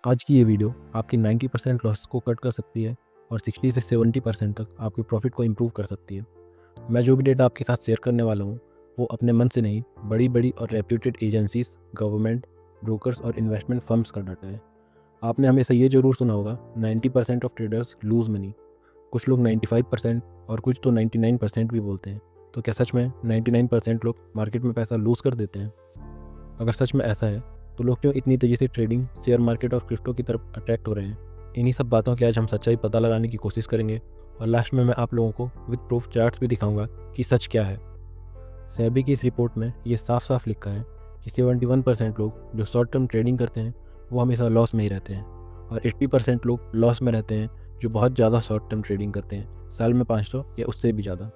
आज की ये वीडियो आपकी 90% लॉस को कट कर सकती है और 60 से 70% तक आपके प्रॉफिट को इम्प्रूव कर सकती है। मैं जो भी डेटा आपके साथ शेयर करने वाला हूँ वो अपने मन से नहीं, बड़ी बड़ी और रेप्यूटेड एजेंसीज, गवर्नमेंट, ब्रोकर्स और इन्वेस्टमेंट फर्म्स का डाटा है। आपने हमेशा ये जरूर सुना होगा 90% ऑफ ट्रेडर्स लूज मनी। कुछ लोग 95% और कुछ तो 99% भी बोलते हैं। तो क्या सच में 99% लोग मार्केट में पैसा लूज कर देते हैं? अगर सच में ऐसा है तो लोग क्यों इतनी तेज़ी से ट्रेडिंग, शेयर मार्केट और क्रिप्टो की तरफ अट्रैक्ट हो रहे हैं? इन्हीं सब बातों की आज हम सच्चाई पता लगाने की कोशिश करेंगे और लास्ट में मैं आप लोगों को विद प्रूफ चार्ट्स भी दिखाऊंगा कि सच क्या है। सेबी की इस रिपोर्ट में ये साफ साफ लिखा है कि 71% लोग जो शॉर्ट टर्म ट्रेडिंग करते हैं वो हमेशा लॉस में ही रहते हैं और 80% लोग लॉस में रहते हैं जो बहुत ज़्यादा शॉर्ट टर्म ट्रेडिंग करते हैं, साल में 500 या उससे भी ज़्यादा।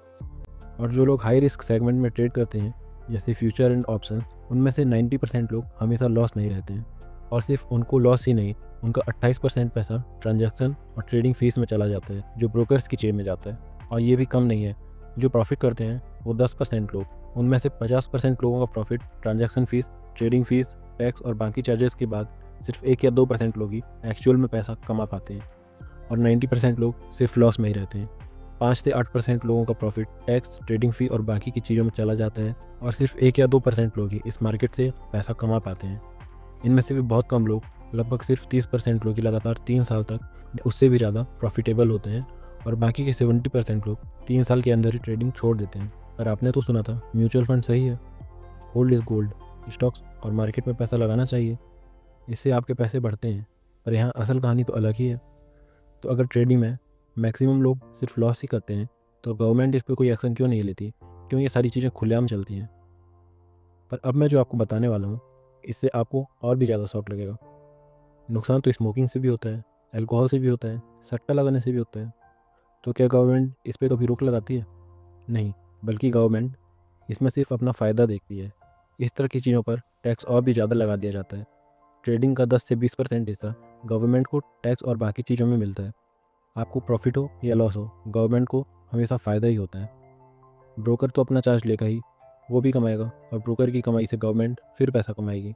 और जो लोग हाई रिस्क सेगमेंट में ट्रेड करते हैं जैसे फ्यूचर एंड ऑप्शन, उनमें से 90% लोग हमेशा लॉस नहीं रहते हैं। और सिर्फ उनको लॉस ही नहीं, उनका 28% पैसा ट्रांजैक्शन और ट्रेडिंग फीस में चला जाता है जो ब्रोकर्स की जेब में जाता है। और ये भी कम नहीं है, जो प्रॉफिट करते हैं वो 10% लोग, उनमें से 50% लोगों का profit transaction fees, trading fees, tax और बाकी चार्जेस के बाद सिर्फ 1 या 2% लोग ही एक्चुअल में पैसा कमा पाते हैं और 90% लोग सिर्फ लॉस में ही रहते हैं। 5 से 8% लोगों का प्रॉफिट टैक्स, ट्रेडिंग फ़ी और बाकी की चीज़ों में चला जाता है और सिर्फ 1 या 2% लोग ही इस मार्केट से पैसा कमा पाते हैं। इनमें से भी बहुत कम लोग, लगभग सिर्फ 30% लोग ही लगातार 3 साल तक उससे भी ज़्यादा प्रॉफिटेबल होते हैं और बाकी के 70% लोग 3 साल के अंदर ही ट्रेडिंग छोड़ देते हैं। पर आपने तो सुना था म्यूचुअल फंड सही है, गोल्ड इज़ गोल्ड, स्टॉक्स और मार्केट में पैसा लगाना चाहिए, इससे आपके पैसे बढ़ते हैं। पर यहाँ असल कहानी तो अलग ही है। तो अगर ट्रेडिंग में मैक्सिमम लोग सिर्फ लॉस ही करते हैं तो गवर्नमेंट इस पर कोई एक्शन क्यों नहीं लेती? क्यों ये सारी चीज़ें खुलेआम चलती हैं? पर अब मैं जो आपको बताने वाला हूँ इससे आपको और भी ज़्यादा शॉक लगेगा। नुकसान तो स्मोकिंग से भी होता है, अल्कोहल से भी होता है, सट्टा लगाने से भी होता है। तो क्या गवर्नमेंट इस पर कभी रोक लगाती है? नहीं, बल्कि गवर्नमेंट इसमें सिर्फ अपना फ़ायदा देखती है। इस तरह की चीज़ों पर टैक्स और भी ज़्यादा लगा दिया जाता है। ट्रेडिंग का 10 से 20% हिस्सा गवर्नमेंट को टैक्स और बाकी चीज़ों में मिलता है। आपको प्रॉफिट हो या लॉस हो, गवर्नमेंट को हमेशा फ़ायदा ही होता है। ब्रोकर तो अपना चार्ज लेगा ही, वो भी कमाएगा और ब्रोकर की कमाई से गवर्नमेंट फिर पैसा कमाएगी।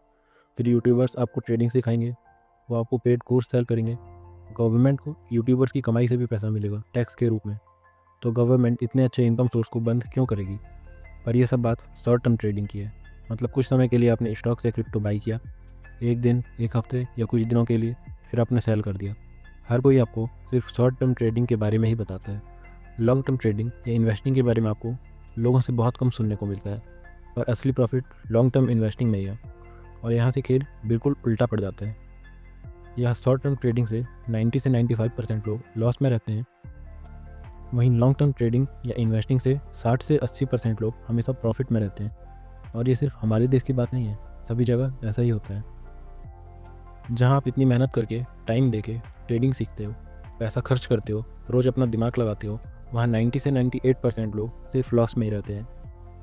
फिर यूट्यूबर्स आपको ट्रेडिंग सिखाएंगे, वो आपको पेड कोर्स सेल करेंगे, गवर्नमेंट को यूट्यूबर्स की कमाई से भी पैसा मिलेगा टैक्स के रूप में। तो गवर्नमेंट इतने अच्छे इनकम सोर्स को बंद क्यों करेगी? पर यह सब बात शॉर्ट टर्म ट्रेडिंग की है। मतलब कुछ समय के लिए आपने स्टॉक्स या क्रिप्टो बाई किया, एक दिन, एक हफ्ते या कुछ दिनों के लिए, फिर आपने सेल कर दिया। हर कोई आपको सिर्फ शॉर्ट टर्म ट्रेडिंग के बारे में ही बताता है। लॉन्ग टर्म ट्रेडिंग या इन्वेस्टिंग के बारे में आपको लोगों से बहुत कम सुनने को मिलता है। पर असली प्रॉफिट लॉन्ग टर्म इन्वेस्टिंग में ही है और यहाँ से खेल बिल्कुल उल्टा पड़ जाता है। यह शॉर्ट टर्म ट्रेडिंग से 90 से 95% लोग लॉस में रहते हैं, वहीं लॉन्ग टर्म ट्रेडिंग या इन्वेस्टिंग से 60 से 80% लोग हमेशा प्रॉफिट में रहते हैं। और ये सिर्फ हमारे देश की बात नहीं है, सभी जगह ऐसा ही होता है। जहाँ आप इतनी मेहनत करके, टाइम देके ट्रेडिंग सीखते हो, पैसा खर्च करते हो, रोज़ अपना दिमाग लगाते हो, वहाँ 90 से 98% लोग सिर्फ लॉस में ही रहते हैं।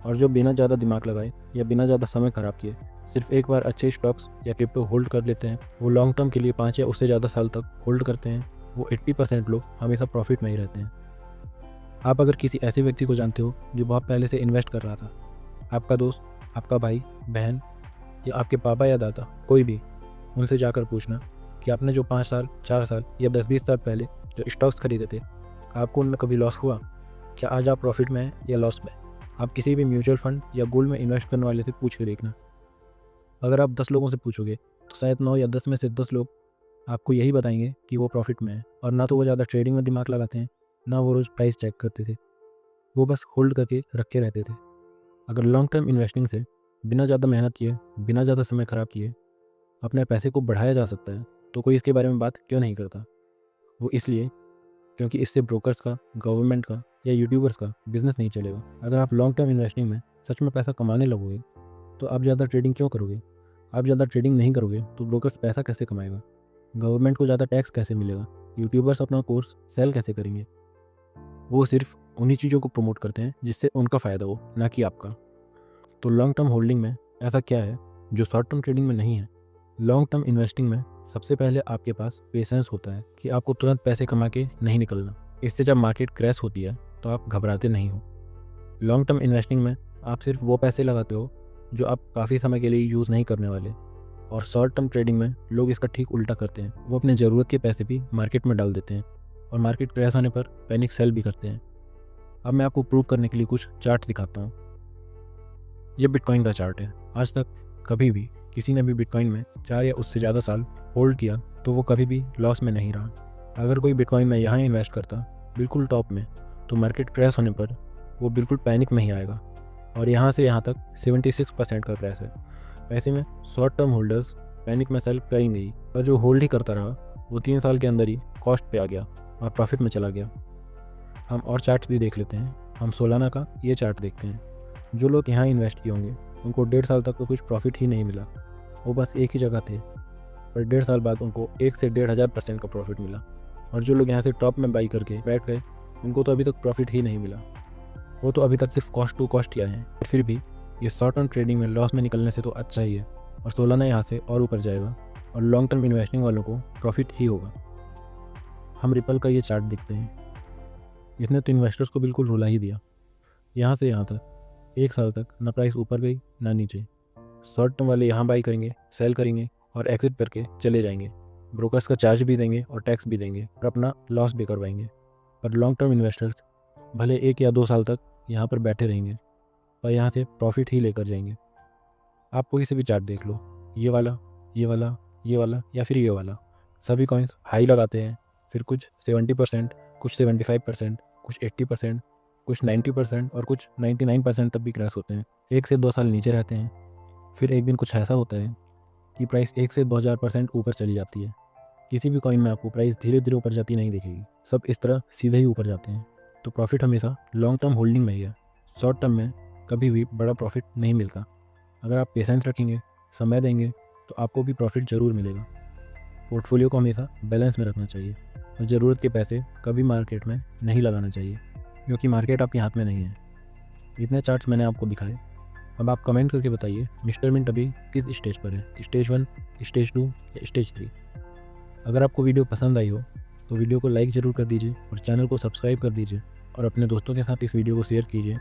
और जो बिना ज़्यादा दिमाग लगाए या बिना ज़्यादा समय ख़राब किए सिर्फ एक बार अच्छे स्टॉक्स या क्रिप्टो होल्ड कर लेते हैं, वो लॉन्ग टर्म के लिए 5 या उससे ज़्यादा साल तक होल्ड करते हैं, वो 80% लोग हमेशा प्रॉफिट में ही रहते हैं। आप अगर किसी ऐसे व्यक्ति को जानते हो जो बहुत पहले से इन्वेस्ट कर रहा था, आपका दोस्त, आपका भाई, बहन या आपके पापा या दादा, कोई भी, उनसे जाकर पूछना कि आपने जो 5 साल, 4 साल या 10-20 साल पहले जो स्टॉक्स खरीदे थे, आपको उनमें कभी लॉस हुआ? क्या आज आप प्रॉफिट में हैं या लॉस में? आप किसी भी म्यूचुअल फंड या गोल्ड में इन्वेस्ट करने वाले से पूछ के देखना। अगर आप 10 लोगों से पूछोगे तो शायद 9 या 10 में से 10 लोग आपको यही बताएंगे कि वो प्रॉफिट में है। और ना तो वो ज़्यादा ट्रेडिंग में दिमाग लगाते हैं, ना वो रोज़ प्राइस चेक करते थे, वो बस होल्ड करके रखे रहते थे। अगर लॉन्ग टर्म इन्वेस्टिंग से बिना ज़्यादा मेहनत किए, बिना ज़्यादा समय ख़राब किए अपने पैसे को बढ़ाया जा सकता है, तो कोई इसके बारे में बात क्यों नहीं करता? वो इसलिए क्योंकि इससे ब्रोकर्स का, गवर्नमेंट का या यूट्यूबर्स का बिजनेस नहीं चलेगा। अगर आप लॉन्ग टर्म इन्वेस्टिंग में सच में पैसा कमाने लगोगे तो आप ज़्यादा ट्रेडिंग क्यों करोगे? आप ज़्यादा ट्रेडिंग नहीं करोगे तो ब्रोकर्स पैसा कैसे कमाएगा? गवर्नमेंट को ज़्यादा टैक्स कैसे मिलेगा? यूट्यूबर्स अपना कोर्स सेल कैसे करेंगे? वो सिर्फ उन्हीं चीज़ों को प्रमोट करते हैं जिससे उनका फ़ायदा हो, ना कि आपका। तो लॉन्ग टर्म होल्डिंग में ऐसा क्या है जो शॉर्ट टर्म ट्रेडिंग में नहीं है? लॉन्ग टर्म इन्वेस्टिंग में सबसे पहले आपके पास पेशेंस होता है कि आपको तुरंत पैसे कमा के नहीं निकलना। इससे जब मार्केट क्रैश होती है तो आप घबराते नहीं हो। लॉन्ग टर्म इन्वेस्टिंग में आप सिर्फ वो पैसे लगाते हो जो आप काफ़ी समय के लिए यूज़ नहीं करने वाले। और शॉर्ट टर्म ट्रेडिंग में लोग इसका ठीक उल्टा करते हैं, वो अपने ज़रूरत के पैसे भी मार्केट में डाल देते हैं और मार्केट क्रैश होने पर पैनिक सेल भी करते हैं। अब मैं आपको प्रूव करने के लिए कुछ चार्ट दिखाता हूँ। ये बिटकॉइन का चार्ट है। आज तक कभी भी किसी ने भी बिटकॉइन में 4 या उससे ज़्यादा साल होल्ड किया तो वो कभी भी लॉस में नहीं रहा। अगर कोई बिटकॉइन में यहाँ इन्वेस्ट करता बिल्कुल टॉप में, तो मार्केट क्रैश होने पर वो बिल्कुल पैनिक में ही आएगा और यहाँ से यहाँ तक 76% का क्रैश है। ऐसे में शॉर्ट टर्म होल्डर्स पैनिक में सेल करेंगे ही, और जो होल्ड ही करता रहा वो 3 साल के अंदर ही कॉस्ट पे आ गया और प्रॉफिट में चला गया। हम और चार्ट्स भी देख लेते हैं। हम सोलाना का ये चार्ट देखते हैं। जो लोग यहाँ इन्वेस्ट किए होंगे उनको 1.5 साल तक तो कुछ प्रॉफिट ही नहीं मिला। वो बस एक ही जगह थे, पर 1.5 साल बाद उनको 1 से 1,500% का प्रॉफिट मिला। और जो लोग यहाँ से टॉप में बाई करके बैठ गए उनको तो अभी तक प्रॉफिट ही नहीं मिला। वो तो अभी तक सिर्फ कॉस्ट टू कॉस्ट ही आए हैं। फिर भी ये शॉर्ट टर्म ट्रेडिंग में लॉस में निकलने से तो अच्छा ही है, और सोलाना यहाँ से और ऊपर जाएगा और लॉन्ग टर्म इन्वेस्टिंग वालों को प्रॉफिट ही होगा। हम रिपल का ये चार्ट देखते हैं। इसने तो इन्वेस्टर्स को बिल्कुल रुला ही दिया। यहाँ से यहाँ तक 1 साल तक ना प्राइस ऊपर गई ना नीचे। शॉर्ट टर्म वाले यहाँ बाई करेंगे, सेल करेंगे और एग्जिट करके चले जाएंगे। ब्रोकर्स का चार्ज भी देंगे और टैक्स भी देंगे और अपना लॉस भी करवाएंगे। पर लॉन्ग टर्म इन्वेस्टर्स भले 1 या 2 साल तक यहाँ पर बैठे रहेंगे, पर यहाँ से प्रॉफिट ही लेकर जाएंगे। आप कोई से भी चार्ट देख लो, ये वाला, ये वाला, ये वाला या फिर ये वाला, सभी कॉइन्स हाई लगाते हैं, फिर कुछ 70%, कुछ 75%, कुछ 80%, कुछ 90% और कुछ 99% तक भी क्रैश होते हैं। 1 से 2 साल नीचे रहते हैं, फिर एक दिन कुछ ऐसा होता है कि प्राइस 1 से 2000% ऊपर चली जाती है। किसी भी कॉइन में आपको प्राइस धीरे धीरे ऊपर जाती नहीं दिखेगी, सब इस तरह सीधे ही ऊपर जाते हैं। तो प्रॉफिट हमेशा लॉन्ग टर्म होल्डिंग में ही है। शॉर्ट टर्म में कभी भी बड़ा प्रॉफिट नहीं मिलता। अगर आप पेशेंस रखेंगे, समय देंगे, तो आपको भी प्रॉफिट ज़रूर मिलेगा। पोर्टफोलियो को हमेशा बैलेंस में रखना चाहिए और ज़रूरत के पैसे कभी मार्केट में नहीं लगाना चाहिए, क्योंकि मार्केट आपके हाथ में नहीं है। इतने चार्ट्स मैंने आपको दिखाए। अब आप कमेंट करके बताइए मिस्टर मिंट अभी किस स्टेज पर है, स्टेज 1, स्टेज 2 या स्टेज 3। अगर आपको वीडियो पसंद आई हो तो वीडियो को लाइक ज़रूर कर दीजिए और चैनल को सब्सक्राइब कर दीजिए और अपने दोस्तों के साथ इस वीडियो को शेयर कीजिए